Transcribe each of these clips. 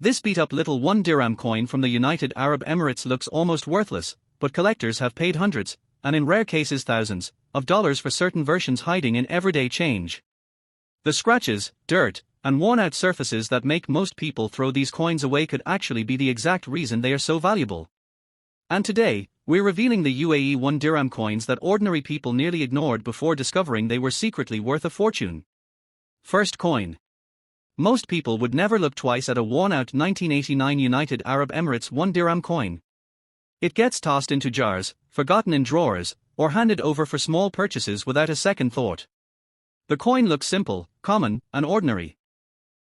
This beat-up little 1 dirham coin from the United Arab Emirates looks almost worthless, but collectors have paid hundreds, and in rare cases thousands, of dollars for certain versions hiding in everyday change. The scratches, dirt, and worn-out surfaces that make most people throw these coins away could actually be the exact reason they are so valuable. And today, we're revealing the UAE 1 dirham coins that ordinary people nearly ignored before discovering they were secretly worth a fortune. First coin. Most people would never look twice at a worn-out 1989 United Arab Emirates 1 dirham coin. It gets tossed into jars, forgotten in drawers, or handed over for small purchases without a second thought. The coin looks simple, common, and ordinary.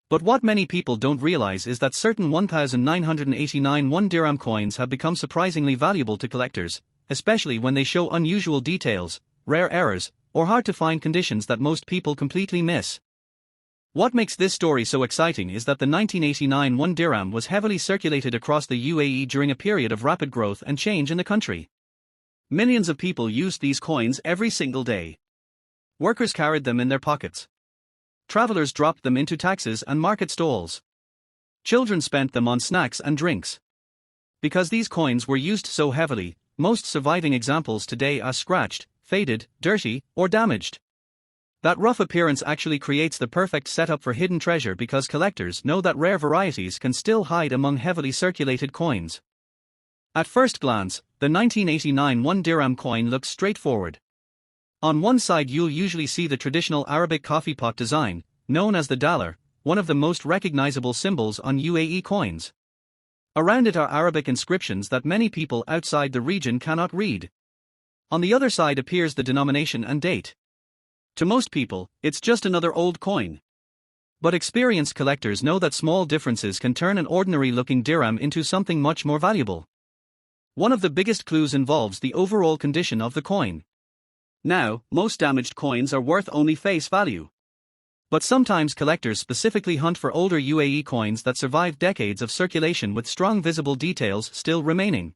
But what many people don't realize is that certain 1989 1 dirham coins have become surprisingly valuable to collectors, especially when they show unusual details, rare errors, or hard-to-find conditions that most people completely miss. What makes this story so exciting is that the 1989 1 dirham was heavily circulated across the UAE during a period of rapid growth and change in the country. Millions of people used these coins every single day. Workers carried them in their pockets. Travelers dropped them into taxis and market stalls. Children spent them on snacks and drinks. Because these coins were used so heavily, most surviving examples today are scratched, faded, dirty, or damaged. That rough appearance actually creates the perfect setup for hidden treasure because collectors know that rare varieties can still hide among heavily circulated coins. At first glance, the 1989 1 dirham coin looks straightforward. On one side you'll usually see the traditional Arabic coffee pot design, known as the dollar, one of the most recognizable symbols on UAE coins. Around it are Arabic inscriptions that many people outside the region cannot read. On the other side appears the denomination and date. To most people, it's just another old coin. But experienced collectors know that small differences can turn an ordinary-looking dirham into something much more valuable. One of the biggest clues involves the overall condition of the coin. Now, most damaged coins are worth only face value. But sometimes collectors specifically hunt for older UAE coins that survived decades of circulation with strong visible details still remaining.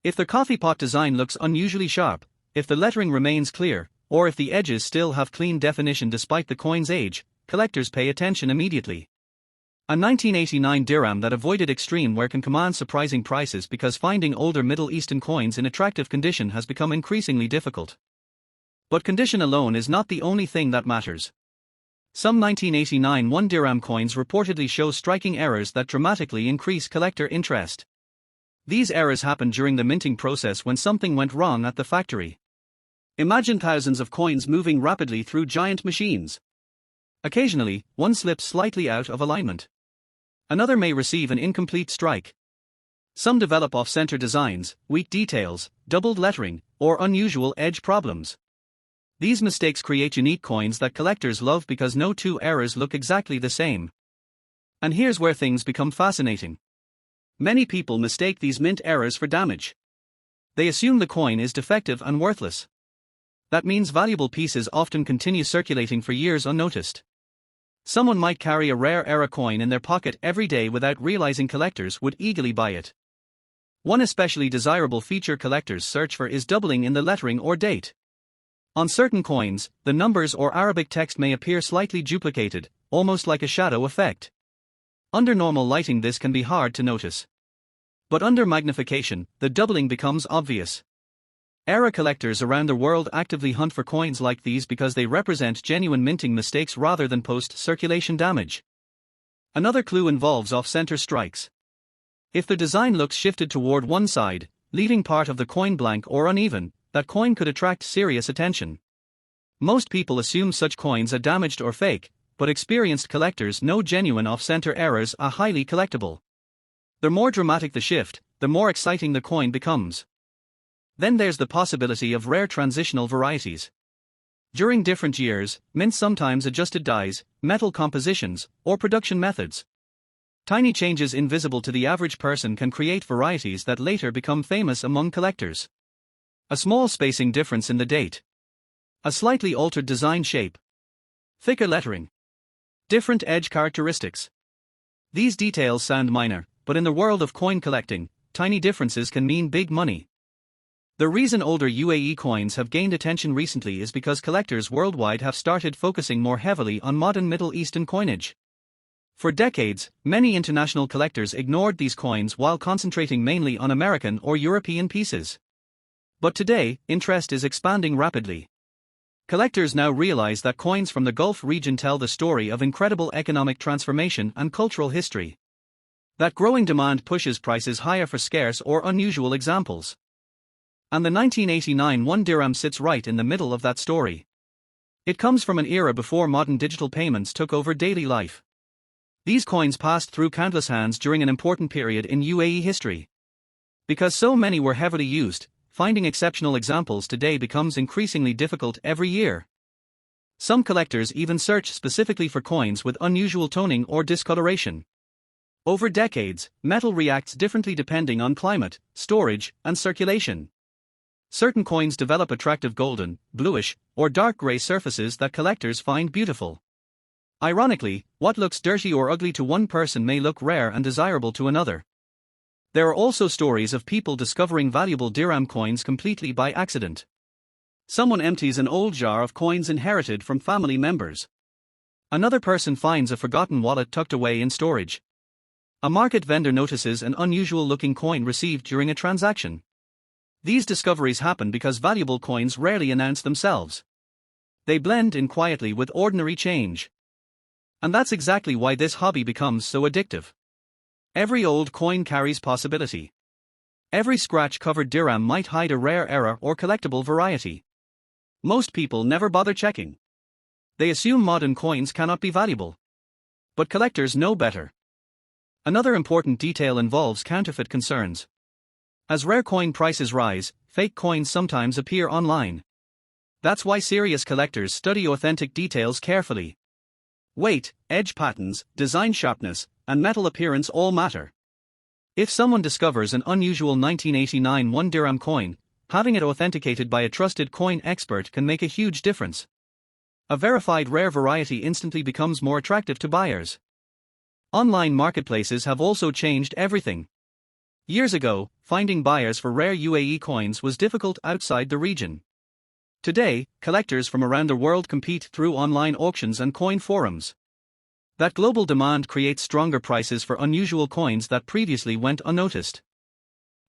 If the coffee pot design looks unusually sharp, if the lettering remains clear, or if the edges still have clean definition despite the coin's age, collectors pay attention immediately. A 1989 dirham that avoided extreme wear can command surprising prices because finding older Middle Eastern coins in attractive condition has become increasingly difficult. But condition alone is not the only thing that matters. Some 1989 1 dirham coins reportedly show striking errors that dramatically increase collector interest. These errors happen during the minting process when something went wrong at the factory. Imagine thousands of coins moving rapidly through giant machines. Occasionally, one slips slightly out of alignment. Another may receive an incomplete strike. Some develop off-center designs, weak details, doubled lettering, or unusual edge problems. These mistakes create unique coins that collectors love because no two errors look exactly the same. And here's where things become fascinating. Many people mistake these mint errors for damage. They assume the coin is defective and worthless. That means valuable pieces often continue circulating for years unnoticed. Someone might carry a rare era coin in their pocket every day without realizing collectors would eagerly buy it. One especially desirable feature collectors search for is doubling in the lettering or date. On certain coins, the numbers or Arabic text may appear slightly duplicated, almost like a shadow effect. Under normal lighting this can be hard to notice. But under magnification, the doubling becomes obvious. Era collectors around the world actively hunt for coins like these because they represent genuine minting mistakes rather than post-circulation damage. Another clue involves off-center strikes. If the design looks shifted toward one side, leaving part of the coin blank or uneven, that coin could attract serious attention. Most people assume such coins are damaged or fake, but experienced collectors know genuine off-center errors are highly collectible. The more dramatic the shift, the more exciting the coin becomes. Then there's the possibility of rare transitional varieties. During different years, mints sometimes adjusted dyes, metal compositions, or production methods. Tiny changes invisible to the average person can create varieties that later become famous among collectors. A small spacing difference in the date. A slightly altered design shape. Thicker lettering. Different edge characteristics. These details sound minor, but in the world of coin collecting, tiny differences can mean big money. The reason older UAE coins have gained attention recently is because collectors worldwide have started focusing more heavily on modern Middle Eastern coinage. For decades, many international collectors ignored these coins while concentrating mainly on American or European pieces. But today, interest is expanding rapidly. Collectors now realize that coins from the Gulf region tell the story of incredible economic transformation and cultural history. That growing demand pushes prices higher for scarce or unusual examples. And the 1989 1 dirham sits right in the middle of that story. It comes from an era before modern digital payments took over daily life. These coins passed through countless hands during an important period in UAE history. Because so many were heavily used, finding exceptional examples today becomes increasingly difficult every year. Some collectors even search specifically for coins with unusual toning or discoloration. Over decades, metal reacts differently depending on climate, storage, and circulation. Certain coins develop attractive golden, bluish, or dark gray surfaces that collectors find beautiful. Ironically, what looks dirty or ugly to one person may look rare and desirable to another. There are also stories of people discovering valuable dirham coins completely by accident. Someone empties an old jar of coins inherited from family members. Another person finds a forgotten wallet tucked away in storage. A market vendor notices an unusual-looking coin received during a transaction. These discoveries happen because valuable coins rarely announce themselves. They blend in quietly with ordinary change. And that's exactly why this hobby becomes so addictive. Every old coin carries possibility. Every scratch-covered dirham might hide a rare era or collectible variety. Most people never bother checking. They assume modern coins cannot be valuable. But collectors know better. Another important detail involves counterfeit concerns. As rare coin prices rise, fake coins sometimes appear online. That's why serious collectors study authentic details carefully. Weight, edge patterns, design sharpness, and metal appearance all matter. If someone discovers an unusual 1989 1 dirham coin, having it authenticated by a trusted coin expert can make a huge difference. A verified rare variety instantly becomes more attractive to buyers. Online marketplaces have also changed everything. Years ago, finding buyers for rare UAE coins was difficult outside the region. Today, collectors from around the world compete through online auctions and coin forums. That global demand creates stronger prices for unusual coins that previously went unnoticed.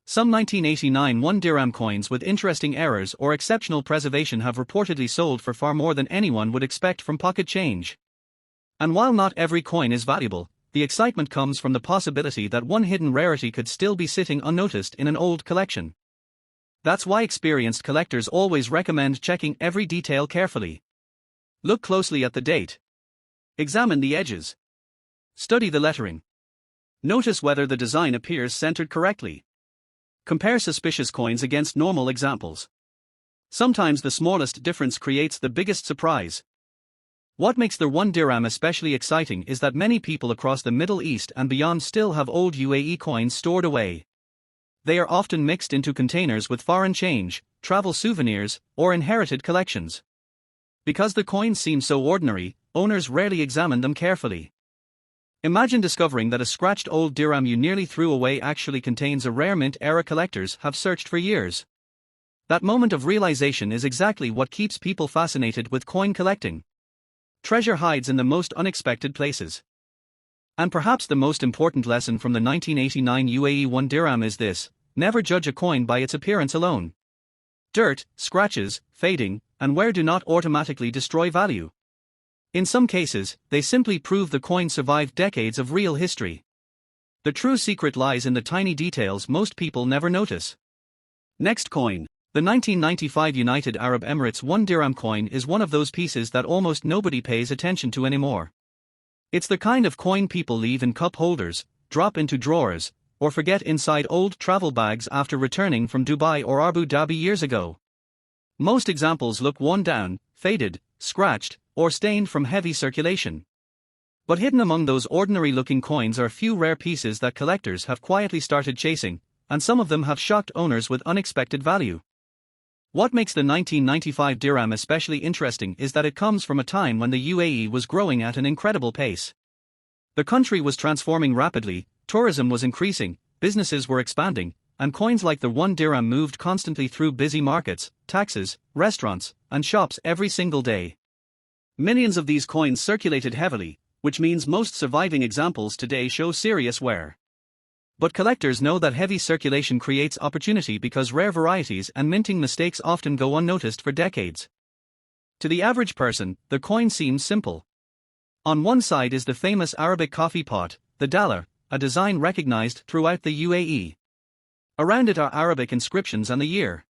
Some 1989 1 dirham coins with interesting errors or exceptional preservation have reportedly sold for far more than anyone would expect from pocket change. And while not every coin is valuable, the excitement comes from the possibility that one hidden rarity could still be sitting unnoticed in an old collection. That's why experienced collectors always recommend checking every detail carefully. Look closely at the date. Examine the edges. Study the lettering. Notice whether the design appears centered correctly. Compare suspicious coins against normal examples. Sometimes the smallest difference creates the biggest surprise. What makes the 1 dirham especially exciting is that many people across the Middle East and beyond still have old UAE coins stored away. They are often mixed into containers with foreign change, travel souvenirs, or inherited collections. Because the coins seem so ordinary, owners rarely examine them carefully. Imagine discovering that a scratched old dirham you nearly threw away actually contains a rare mint-era collectors have searched for years. That moment of realization is exactly what keeps people fascinated with coin collecting. Treasure hides in the most unexpected places. And perhaps the most important lesson from the 1989 UAE 1 dirham is this: never judge a coin by its appearance alone. Dirt, scratches, fading, and wear do not automatically destroy value. In some cases, they simply prove the coin survived decades of real history. The true secret lies in the tiny details most people never notice. Next coin. The 1995 United Arab Emirates 1 dirham coin is one of those pieces that almost nobody pays attention to anymore. It's the kind of coin people leave in cup holders, drop into drawers, or forget inside old travel bags after returning from Dubai or Abu Dhabi years ago. Most examples look worn down, faded, scratched, or stained from heavy circulation. But hidden among those ordinary-looking coins are a few rare pieces that collectors have quietly started chasing, and some of them have shocked owners with unexpected value. What makes the 1995 dirham especially interesting is that it comes from a time when the UAE was growing at an incredible pace. The country was transforming rapidly, tourism was increasing, businesses were expanding, and coins like the 1 dirham moved constantly through busy markets, taxis, restaurants, and shops every single day. Millions of these coins circulated heavily, which means most surviving examples today show serious wear. But collectors know that heavy circulation creates opportunity because rare varieties and minting mistakes often go unnoticed for decades. To the average person, the coin seems simple. On one side is the famous Arabic coffee pot, the dalar, a design recognized throughout the UAE. Around it are Arabic inscriptions and the year.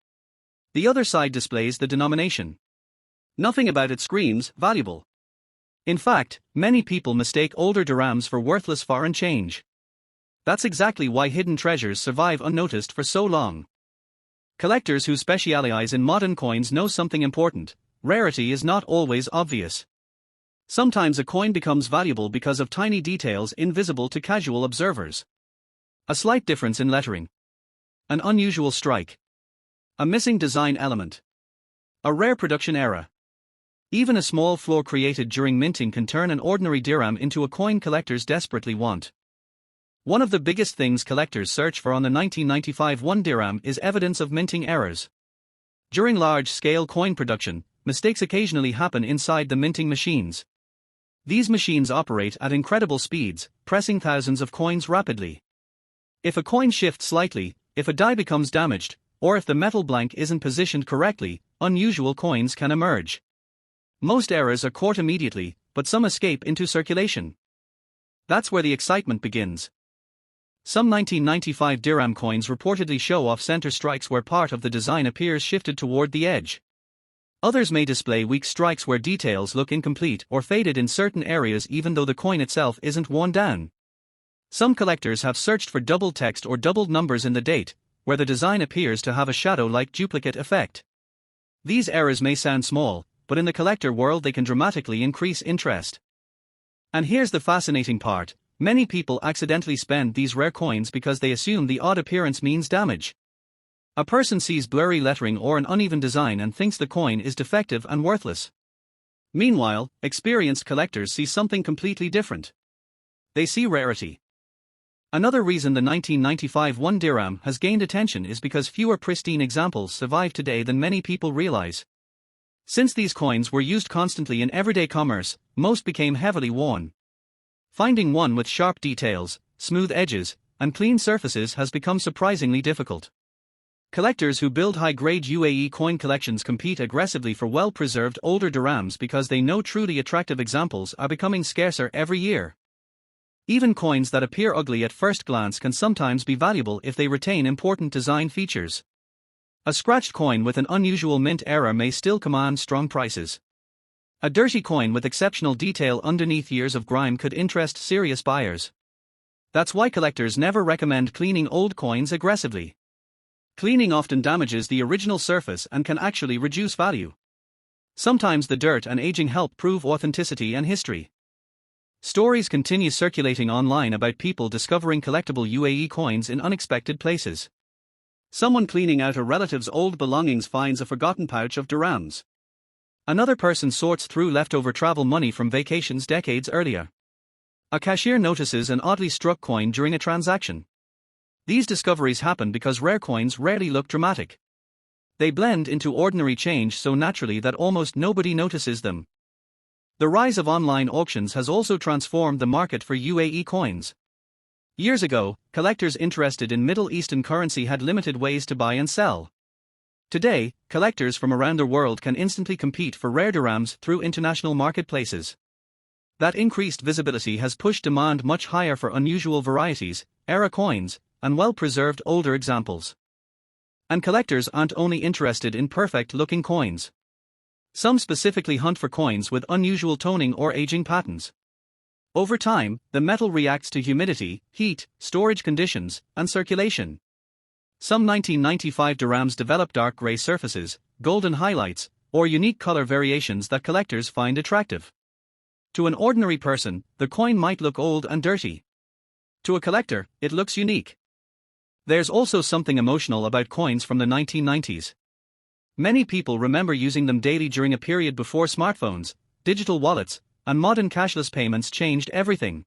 The other side displays the denomination. Nothing about it screams valuable. In fact, many people mistake older dirhams for worthless foreign change. That's exactly why hidden treasures survive unnoticed for so long. Collectors who specialize in modern coins know something important: rarity is not always obvious. Sometimes a coin becomes valuable because of tiny details invisible to casual observers. A slight difference in lettering. An unusual strike. A missing design element. A rare production error. Even a small flaw created during minting can turn an ordinary dirham into a coin collectors desperately want. One of the biggest things collectors search for on the 1995 1 dirham is evidence of minting errors. During large-scale coin production, mistakes occasionally happen inside the minting machines. These machines operate at incredible speeds, pressing thousands of coins rapidly. If a coin shifts slightly, if a die becomes damaged, or if the metal blank isn't positioned correctly, unusual coins can emerge. Most errors are caught immediately, but some escape into circulation. That's where the excitement begins. Some 1995 dirham coins reportedly show off-center strikes where part of the design appears shifted toward the edge. Others may display weak strikes where details look incomplete or faded in certain areas even though the coin itself isn't worn down. Some collectors have searched for double text or doubled numbers in the date, where the design appears to have a shadow-like duplicate effect. These errors may sound small, but in the collector world they can dramatically increase interest. And here's the fascinating part: many people accidentally spend these rare coins because they assume the odd appearance means damage. A person sees blurry lettering or an uneven design and thinks the coin is defective and worthless. Meanwhile, experienced collectors see something completely different. They see rarity. Another reason the 1995 1 dirham has gained attention is because fewer pristine examples survive today than many people realize. Since these coins were used constantly in everyday commerce, most became heavily worn. Finding one with sharp details, smooth edges, and clean surfaces has become surprisingly difficult. Collectors who build high-grade UAE coin collections compete aggressively for well-preserved older dirhams because they know truly attractive examples are becoming scarcer every year. Even coins that appear ugly at first glance can sometimes be valuable if they retain important design features. A scratched coin with an unusual mint error may still command strong prices. A dirty coin with exceptional detail underneath years of grime could interest serious buyers. That's why collectors never recommend cleaning old coins aggressively. Cleaning often damages the original surface and can actually reduce value. Sometimes the dirt and aging help prove authenticity and history. Stories continue circulating online about people discovering collectible UAE coins in unexpected places. Someone cleaning out a relative's old belongings finds a forgotten pouch of dirhams. Another person sorts through leftover travel money from vacations decades earlier. A cashier notices an oddly struck coin during a transaction. These discoveries happen because rare coins rarely look dramatic. They blend into ordinary change so naturally that almost nobody notices them. The rise of online auctions has also transformed the market for UAE coins. Years ago, collectors interested in Middle Eastern currency had limited ways to buy and sell. Today, collectors from around the world can instantly compete for rare dirhams through international marketplaces. That increased visibility has pushed demand much higher for unusual varieties, era coins, and well-preserved older examples. And collectors aren't only interested in perfect-looking coins. Some specifically hunt for coins with unusual toning or aging patterns. Over time, the metal reacts to humidity, heat, storage conditions, and circulation. Some 1995 dirhams develop dark gray surfaces, golden highlights, or unique color variations that collectors find attractive. To an ordinary person, the coin might look old and dirty. To a collector, it looks unique. There's also something emotional about coins from the 1990s. Many people remember using them daily during a period before smartphones, digital wallets, and modern cashless payments changed everything.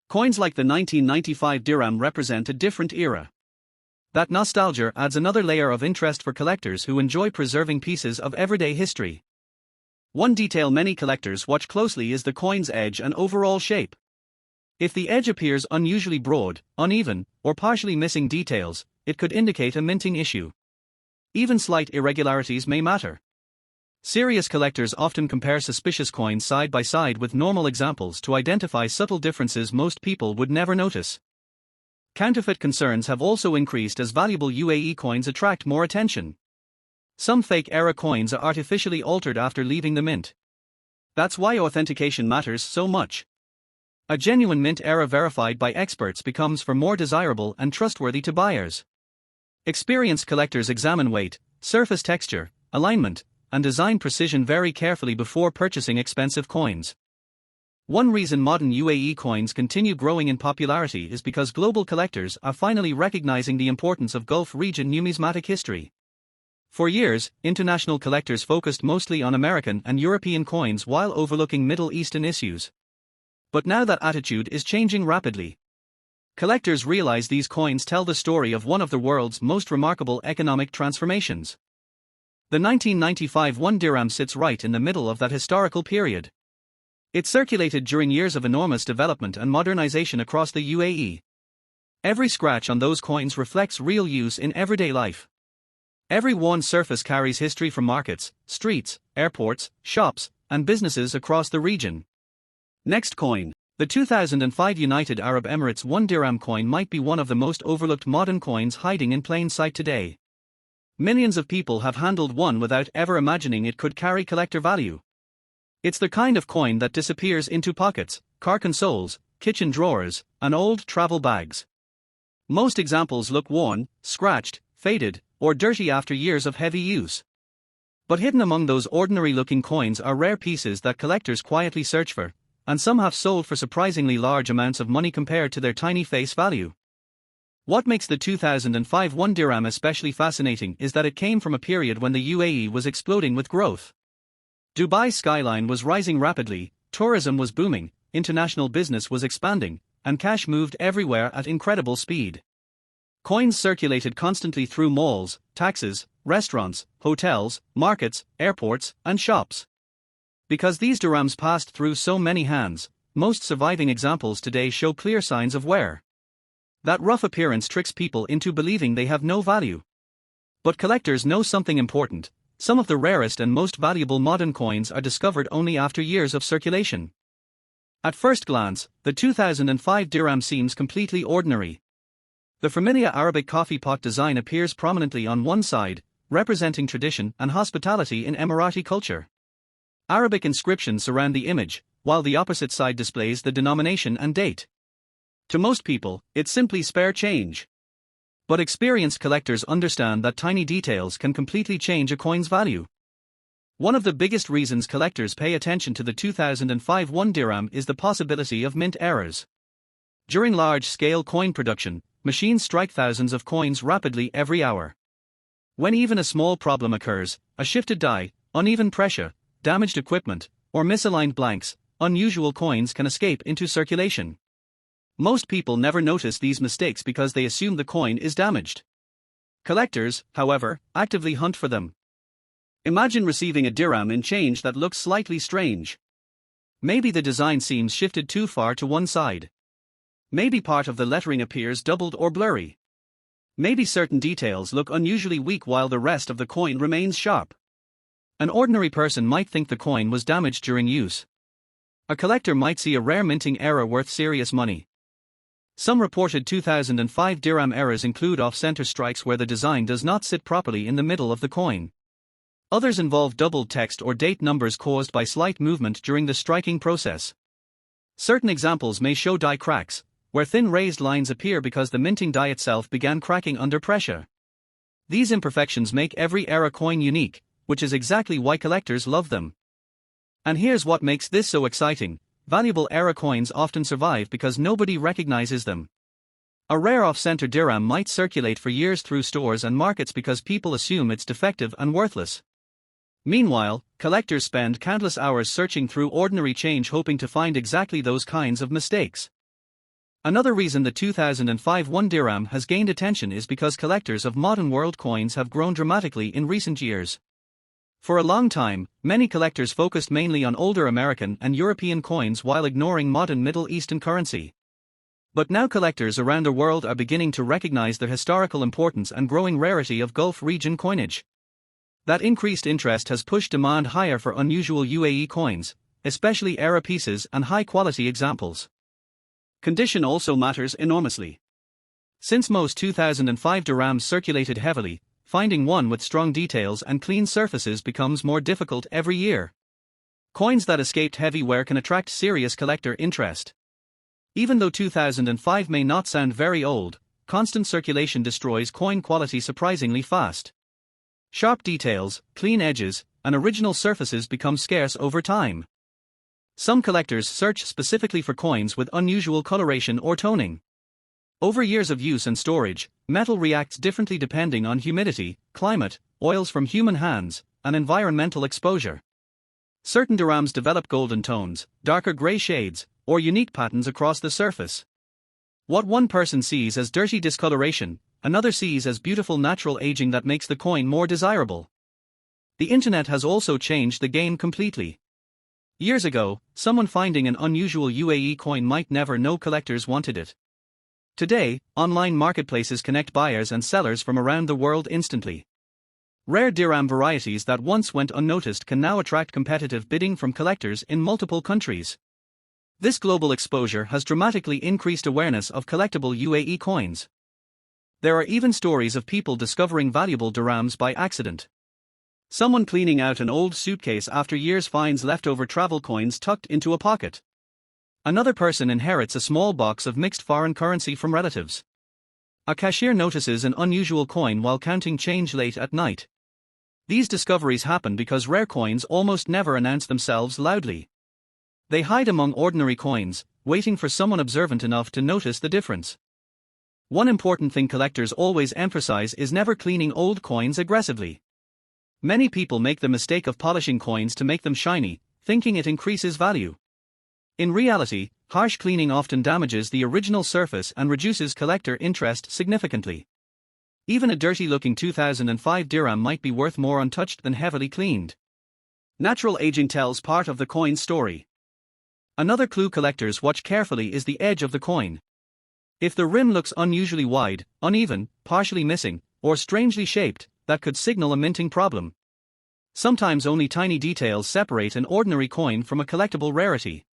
Coins like the 1995 dirham represent a different era. That nostalgia adds another layer of interest for collectors who enjoy preserving pieces of everyday history. One detail many collectors watch closely is the coin's edge and overall shape. If the edge appears unusually broad, uneven, or partially missing details, it could indicate a minting issue. Even slight irregularities may matter. Serious collectors often compare suspicious coins side by side with normal examples to identify subtle differences most people would never notice. Counterfeit concerns have also increased as valuable UAE coins attract more attention. Some fake era coins are artificially altered after leaving the mint. That's why authentication matters so much. A genuine mint era verified by experts becomes far more desirable and trustworthy to buyers. Experienced collectors examine weight, surface texture, alignment, and design precision very carefully before purchasing expensive coins. One reason modern UAE coins continue growing in popularity is because global collectors are finally recognizing the importance of Gulf region numismatic history. For years, international collectors focused mostly on American and European coins while overlooking Middle Eastern issues. But now that attitude is changing rapidly. Collectors realize these coins tell the story of one of the world's most remarkable economic transformations. The 1995 1 dirham sits right in the middle of that historical period. It circulated during years of enormous development and modernization across the UAE. Every scratch on those coins reflects real use in everyday life. Every worn surface carries history from markets, streets, airports, shops, and businesses across the region. Next coin. The 2005 United Arab Emirates 1 dirham coin might be one of the most overlooked modern coins hiding in plain sight today. Millions of people have handled one without ever imagining it could carry collector value. It's the kind of coin that disappears into pockets, car consoles, kitchen drawers, and old travel bags. Most examples look worn, scratched, faded, or dirty after years of heavy use. But hidden among those ordinary-looking coins are rare pieces that collectors quietly search for, and some have sold for surprisingly large amounts of money compared to their tiny face value. What makes the 2005 1 dirham especially fascinating is that it came from a period when the UAE was exploding with growth. Dubai's skyline was rising rapidly, tourism was booming, international business was expanding, and cash moved everywhere at incredible speed. Coins circulated constantly through malls, taxis, restaurants, hotels, markets, airports, and shops. Because these dirhams passed through so many hands, most surviving examples today show clear signs of wear. That rough appearance tricks people into believing they have no value. But collectors know something important: some of the rarest and most valuable modern coins are discovered only after years of circulation. At first glance, the 2005 dirham seems completely ordinary. The familiar Arabic coffee pot design appears prominently on one side, representing tradition and hospitality in Emirati culture. Arabic inscriptions surround the image, while the opposite side displays the denomination and date. To most people, it's simply spare change. But experienced collectors understand that tiny details can completely change a coin's value. One of the biggest reasons collectors pay attention to the 2005 1 dirham is the possibility of mint errors. During large-scale coin production, machines strike thousands of coins rapidly every hour. When even a small problem occurs, a shifted die, uneven pressure, damaged equipment, or misaligned blanks, unusual coins can escape into circulation. Most people never notice these mistakes because they assume the coin is damaged. Collectors, however, actively hunt for them. Imagine receiving a dirham in change that looks slightly strange. Maybe the design seems shifted too far to one side. Maybe part of the lettering appears doubled or blurry. Maybe certain details look unusually weak while the rest of the coin remains sharp. An ordinary person might think the coin was damaged during use. A collector might see a rare minting error worth serious money. Some reported 2005 dirham errors include off-center strikes where the design does not sit properly in the middle of the coin. Others involve doubled text or date numbers caused by slight movement during the striking process. Certain examples may show die cracks, where thin raised lines appear because the minting die itself began cracking under pressure. These imperfections make every era coin unique, which is exactly why collectors love them. And here's what makes this so exciting: valuable era coins often survive because nobody recognizes them. A rare off-center dirham might circulate for years through stores and markets because people assume it's defective and worthless. Meanwhile, collectors spend countless hours searching through ordinary change hoping to find exactly those kinds of mistakes. Another reason the 2005 1 dirham has gained attention is because collectors of modern world coins have grown dramatically in recent years. For a long time, many collectors focused mainly on older American and European coins while ignoring modern Middle Eastern currency. But now collectors around the world are beginning to recognize the historical importance and growing rarity of Gulf region coinage. That increased interest has pushed demand higher for unusual UAE coins, especially era pieces and high-quality examples. Condition also matters enormously. Since most 2005 dirhams circulated heavily, finding one with strong details and clean surfaces becomes more difficult every year. Coins that escaped heavy wear can attract serious collector interest. Even though 2005 may not sound very old, constant circulation destroys coin quality surprisingly fast. Sharp details, clean edges, and original surfaces become scarce over time. Some collectors search specifically for coins with unusual coloration or toning. Over years of use and storage, metal reacts differently depending on humidity, climate, oils from human hands, and environmental exposure. Certain dirhams develop golden tones, darker gray shades, or unique patterns across the surface. What one person sees as dirty discoloration, another sees as beautiful natural aging that makes the coin more desirable. The internet has also changed the game completely. Years ago, someone finding an unusual UAE coin might never know collectors wanted it. Today, online marketplaces connect buyers and sellers from around the world instantly. Rare dirham varieties that once went unnoticed can now attract competitive bidding from collectors in multiple countries. This global exposure has dramatically increased awareness of collectible UAE coins. There are even stories of people discovering valuable dirhams by accident. Someone cleaning out an old suitcase after years finds leftover travel coins tucked into a pocket. Another person inherits a small box of mixed foreign currency from relatives. A cashier notices an unusual coin while counting change late at night. These discoveries happen because rare coins almost never announce themselves loudly. They hide among ordinary coins, waiting for someone observant enough to notice the difference. One important thing collectors always emphasize is never cleaning old coins aggressively. Many people make the mistake of polishing coins to make them shiny, thinking it increases value. In reality, harsh cleaning often damages the original surface and reduces collector interest significantly. Even a dirty-looking 2005 dirham might be worth more untouched than heavily cleaned. Natural aging tells part of the coin's story. Another clue collectors watch carefully is the edge of the coin. If the rim looks unusually wide, uneven, partially missing, or strangely shaped, that could signal a minting problem. Sometimes only tiny details separate an ordinary coin from a collectible rarity.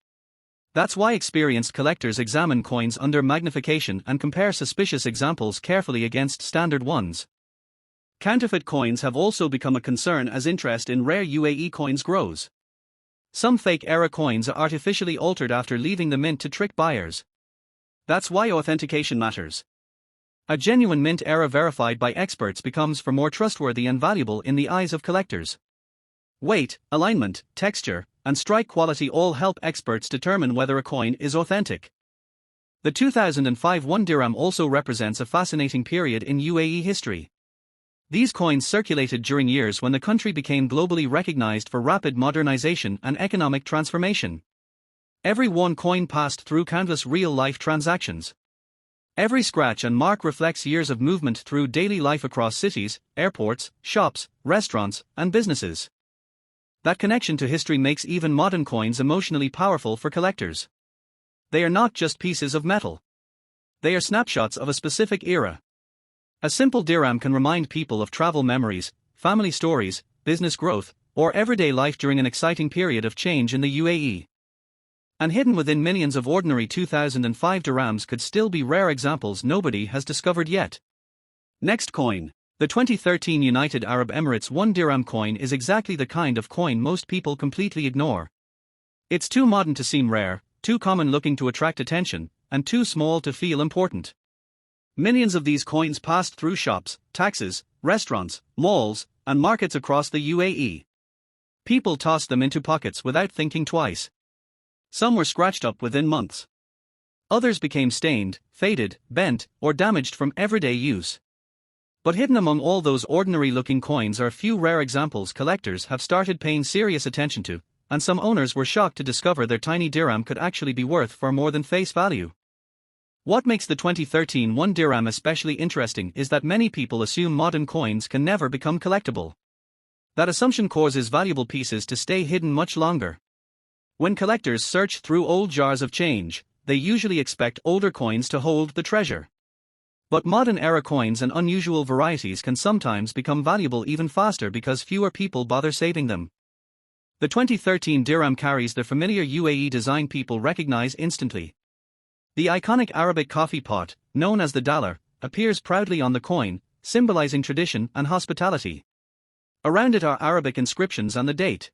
That's why experienced collectors examine coins under magnification and compare suspicious examples carefully against standard ones. Counterfeit coins have also become a concern as interest in rare UAE coins grows. Some fake-era coins are artificially altered after leaving the mint to trick buyers. That's why authentication matters. A genuine mint era verified by experts becomes far more trustworthy and valuable in the eyes of collectors. Weight, alignment, texture, and strike quality all help experts determine whether a coin is authentic. The 2005 1 dirham also represents a fascinating period in UAE history. These coins circulated during years when the country became globally recognized for rapid modernization and economic transformation. Every one coin passed through countless real-life transactions. Every scratch and mark reflects years of movement through daily life across cities, airports, shops, restaurants, and businesses. That connection to history makes even modern coins emotionally powerful for collectors. They are not just pieces of metal. They are snapshots of a specific era. A simple dirham can remind people of travel memories, family stories, business growth, or everyday life during an exciting period of change in the UAE. And hidden within millions of ordinary 2005 dirhams could still be rare examples nobody has discovered yet. Next coin. The 2013 United Arab Emirates 1 dirham coin is exactly the kind of coin most people completely ignore. It's too modern to seem rare, too common looking to attract attention, and too small to feel important. Millions of these coins passed through shops, taxis, restaurants, malls, and markets across the UAE. People tossed them into pockets without thinking twice. Some were scratched up within months. Others became stained, faded, bent, or damaged from everyday use. But hidden among all those ordinary-looking coins are a few rare examples collectors have started paying serious attention to, and some owners were shocked to discover their tiny dirham could actually be worth far more than face value. What makes the 2013 1 dirham especially interesting is that many people assume modern coins can never become collectible. That assumption causes valuable pieces to stay hidden much longer. When collectors search through old jars of change, they usually expect older coins to hold the treasure. But modern-era coins and unusual varieties can sometimes become valuable even faster because fewer people bother saving them. The 2013 dirham carries the familiar UAE design people recognize instantly. The iconic Arabic coffee pot, known as the dollar, appears proudly on the coin, symbolizing tradition and hospitality. Around it are Arabic inscriptions and the date.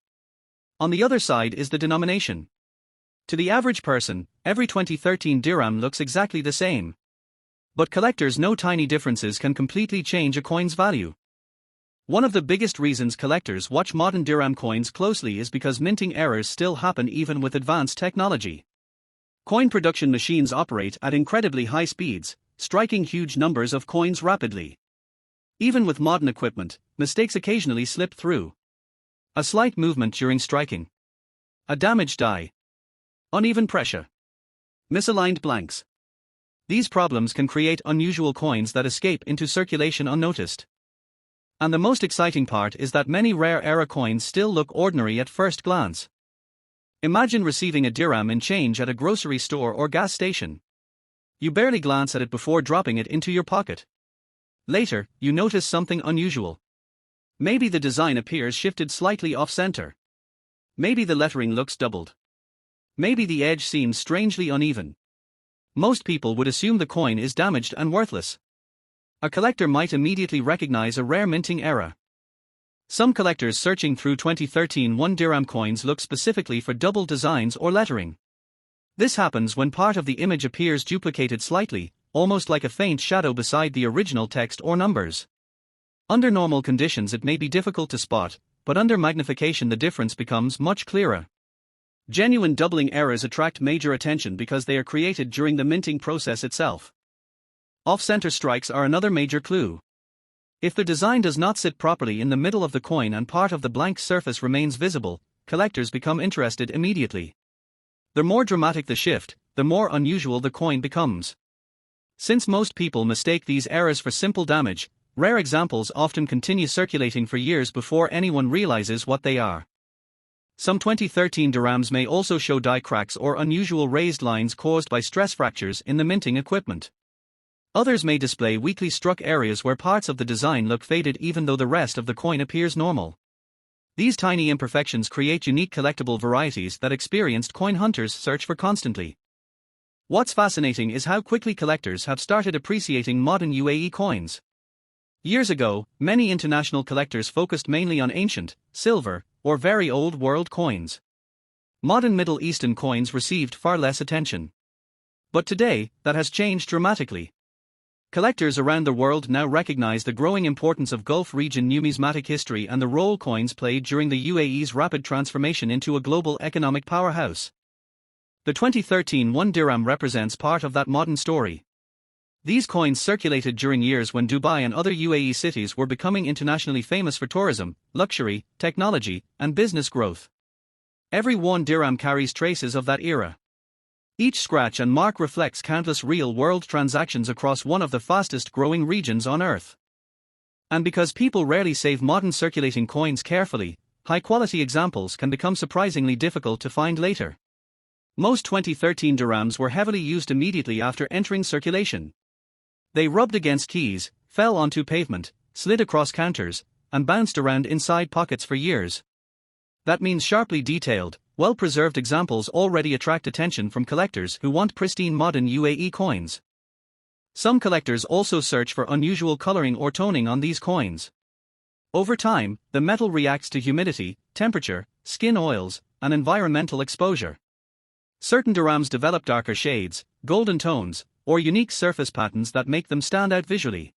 On the other side is the denomination. To the average person, every 2013 dirham looks exactly the same. But collectors know tiny differences can completely change a coin's value. One of the biggest reasons collectors watch modern dirham coins closely is because minting errors still happen even with advanced technology. Coin production machines operate at incredibly high speeds, striking huge numbers of coins rapidly. Even with modern equipment, mistakes occasionally slip through. A slight movement during striking. A damaged die. Uneven pressure. Misaligned blanks. These problems can create unusual coins that escape into circulation unnoticed. And the most exciting part is that many rare-era coins still look ordinary at first glance. Imagine receiving a dirham in change at a grocery store or gas station. You barely glance at it before dropping it into your pocket. Later, you notice something unusual. Maybe the design appears shifted slightly off-center. Maybe the lettering looks doubled. Maybe the edge seems strangely uneven. Most people would assume the coin is damaged and worthless. A collector might immediately recognize a rare minting error. Some collectors searching through 2013 1 dirham coins look specifically for double designs or lettering. This happens when part of the image appears duplicated slightly, almost like a faint shadow beside the original text or numbers. Under normal conditions it may be difficult to spot, but under magnification the difference becomes much clearer. Genuine doubling errors attract major attention because they are created during the minting process itself. Off-center strikes are another major clue. If the design does not sit properly in the middle of the coin and part of the blank surface remains visible, collectors become interested immediately. The more dramatic the shift, the more unusual the coin becomes. Since most people mistake these errors for simple damage, rare examples often continue circulating for years before anyone realizes what they are. Some 2013 dirhams may also show die cracks or unusual raised lines caused by stress fractures in the minting equipment. Others may display weakly struck areas where parts of the design look faded even though the rest of the coin appears normal. These tiny imperfections create unique collectible varieties that experienced coin hunters search for constantly. What's fascinating is how quickly collectors have started appreciating modern UAE coins. Years ago, many international collectors focused mainly on ancient, silver, or very old world coins. Modern Middle Eastern coins received far less attention. But today, that has changed dramatically. Collectors around the world now recognize the growing importance of Gulf region numismatic history and the role coins played during the UAE's rapid transformation into a global economic powerhouse. The 2013 1 dirham represents part of that modern story. These coins circulated during years when Dubai and other UAE cities were becoming internationally famous for tourism, luxury, technology, and business growth. Every 1 dirham carries traces of that era. Each scratch and mark reflects countless real-world transactions across one of the fastest-growing regions on Earth. And because people rarely save modern circulating coins carefully, high-quality examples can become surprisingly difficult to find later. Most 2013 dirhams were heavily used immediately after entering circulation. They rubbed against keys, fell onto pavement, slid across counters, and bounced around inside pockets for years. That means sharply detailed, well-preserved examples already attract attention from collectors who want pristine modern UAE coins. Some collectors also search for unusual coloring or toning on these coins. Over time, the metal reacts to humidity, temperature, skin oils, and environmental exposure. Certain dirhams develop darker shades, golden tones, or unique surface patterns that make them stand out visually.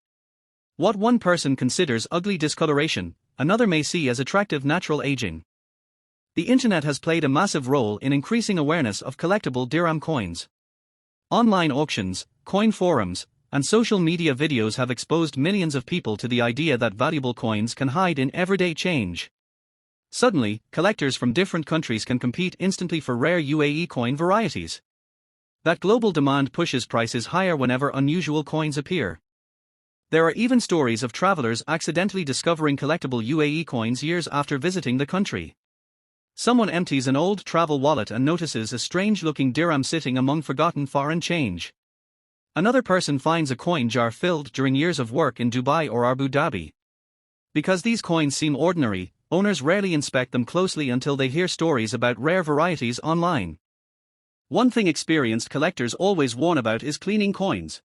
What one person considers ugly discoloration, another may see as attractive natural aging. The internet has played a massive role in increasing awareness of collectible dirham coins. Online auctions, coin forums, and social media videos have exposed millions of people to the idea that valuable coins can hide in everyday change. Suddenly, collectors from different countries can compete instantly for rare UAE coin varieties. That global demand pushes prices higher whenever unusual coins appear. There are even stories of travelers accidentally discovering collectible UAE coins years after visiting the country. Someone empties an old travel wallet and notices a strange-looking dirham sitting among forgotten foreign change. Another person finds a coin jar filled during years of work in Dubai or Abu Dhabi. Because these coins seem ordinary, owners rarely inspect them closely until they hear stories about rare varieties online. One thing experienced collectors always warn about is cleaning coins.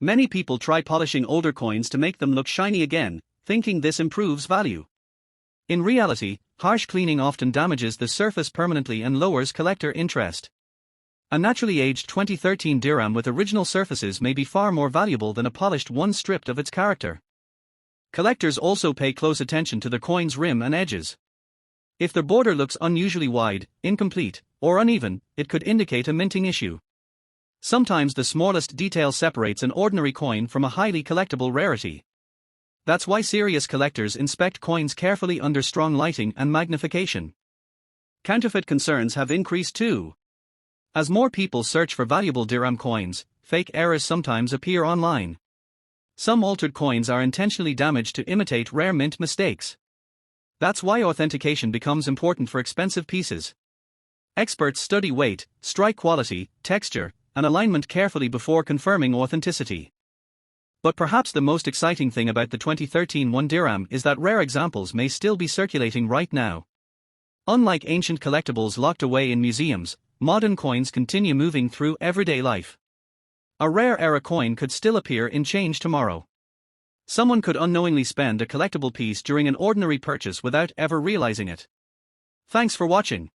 Many people try polishing older coins to make them look shiny again, thinking this improves value. In reality, harsh cleaning often damages the surface permanently and lowers collector interest. A naturally aged 2013 dirham with original surfaces may be far more valuable than a polished one stripped of its character. Collectors also pay close attention to the coin's rim and edges. If the border looks unusually wide, incomplete, or uneven, it could indicate a minting issue. Sometimes the smallest detail separates an ordinary coin from a highly collectible rarity. That's why serious collectors inspect coins carefully under strong lighting and magnification. Counterfeit concerns have increased too. As more people search for valuable dirham coins, fake errors sometimes appear online. Some altered coins are intentionally damaged to imitate rare mint mistakes. That's why authentication becomes important for expensive pieces. Experts study weight, strike quality, texture, and alignment carefully before confirming authenticity. But perhaps the most exciting thing about the 2013 1 dirham is that rare examples may still be circulating right now. Unlike ancient collectibles locked away in museums, modern coins continue moving through everyday life. A rare era coin could still appear in change tomorrow. Someone could unknowingly spend a collectible piece during an ordinary purchase without ever realizing it. Thanks for watching.